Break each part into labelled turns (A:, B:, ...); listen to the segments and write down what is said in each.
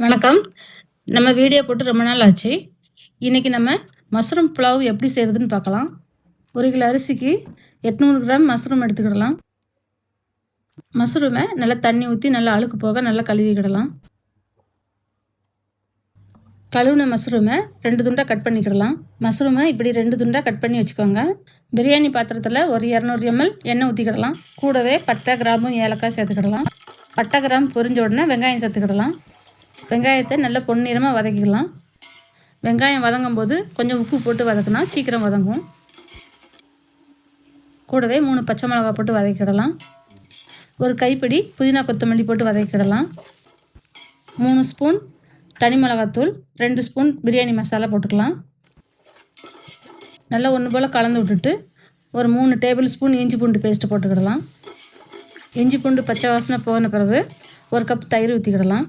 A: வணக்கம். நம்ம வீடியோ போட்டு ரொம்ப நாள் ஆச்சு. இன்றைக்கி நம்ம மஷ்ரூம் புலாவ் எப்படி செய்கிறதுன்னு பார்க்கலாம். 1 கிலோ அரிசிக்கு 800 கிராம் மஷ்ரூம் எடுத்துக்கிடலாம். மஷ்ரூமை நல்லா தண்ணி ஊற்றி நல்லா அழுக்கு போக நல்லா கழுவிக்கிடலாம். கழுவின மஷ்ரூமை 2 துண்டாக கட் பண்ணிக்கிடலாம். மஷ்ரூமை இப்படி 2 துண்டாக கட் பண்ணி வச்சுக்கோங்க. பிரியாணி பாத்திரத்தில் ஒரு 200 ml எண்ணெய் ஊற்றிக்கிடலாம். கூடவே பட்டை, கிராம்பு, ஏலக்காய் சேர்த்துக்கிடலாம். பட்டை, கிராம்பு பொரிஞ்ச உடனே வெங்காயம் சேர்த்துக்கிடலாம். வெங்காயத்தை நல்லா பொன்னிறமாக வதக்கிக்கலாம். வெங்காயம் வதங்கும் போது கொஞ்சம் உப்பு போட்டு வதக்கினா சீக்கிரம் வதங்கும். கூடவே 3 பச்சை மிளகாய் போட்டு வதக்கிடலாம். ஒரு கைப்பிடி புதினா கொத்தமல்லி போட்டு வதக்கிடலாம். 3 ஸ்பூன் தனி மிளகாத்தூள், 2 ஸ்பூன் பிரியாணி மசாலா போட்டுக்கலாம். நல்லா ஒன்று போல் கலந்து விட்டுட்டு ஒரு 3 டேபிள் ஸ்பூன் இஞ்சி பூண்டு பேஸ்ட்டு போட்டுக்கிடலாம். இஞ்சி பூண்டு பச்சை வாசனை போன பிறகு 1 கப் தயிர் ஊற்றிக்கிடலாம்.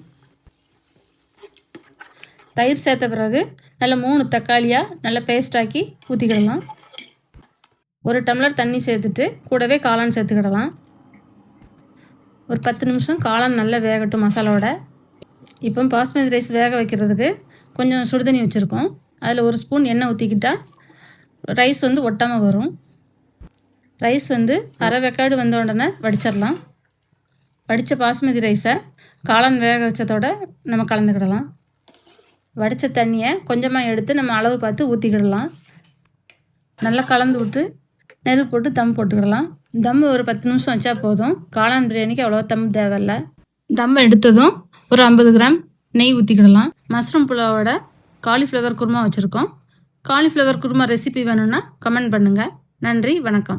A: தயிர் சேர்த்த பிறகு நல்லா 3 தக்காளியாக நல்லா பேஸ்டாக்கி ஊற்றிக்கிடலாம். 1 டம்ளர் தண்ணி சேர்த்துட்டு கூடவே காளான் சேர்த்துக்கிடலாம். ஒரு 10 நிமிஷம் காளான் நல்லா வேகட்டும் மசாலாவோட. இப்போ பாஸ்மதி ரைஸ் வேக வைக்கிறதுக்கு கொஞ்சம் சுடுதண்ணி வச்சுருக்கோம். அதில் 1 ஸ்பூன் எண்ணெய் ஊற்றிக்கிட்டால் ரைஸ் ஒட்டாமல் வரும். ரைஸ் அரை வெக்காடு வந்த உடனே வடிச்சிடலாம். வடித்த பாஸ்மதி ரைஸை காளான் வேக வச்சதோட நம்ம கலந்துக்கிடலாம். வடித்த தண்ணியை கொஞ்சமாக எடுத்து நம்ம அளவு பார்த்து ஊற்றிக்கிடலாம். நல்லா கலந்து விட்டு நெருப்பு போட்டு தம் போட்டுக்கிடலாம். தம் ஒரு 10 நிமிஷம் வச்சா போதும். காளான் பிரியாணிக்கு அவ்வளோ தம் தேவையில்லை. தம் எடுத்ததும் ஒரு 50 கிராம் நெய் ஊற்றிக்கிடலாம். மஷ்ரூம் புலாவோட காலிஃப்ளவர் குருமா வச்சுருக்கோம். காலிஃப்ளவர் குருமா ரெசிபி வேணும்னா கமெண்ட் பண்ணுங்கள். நன்றி, வணக்கம்.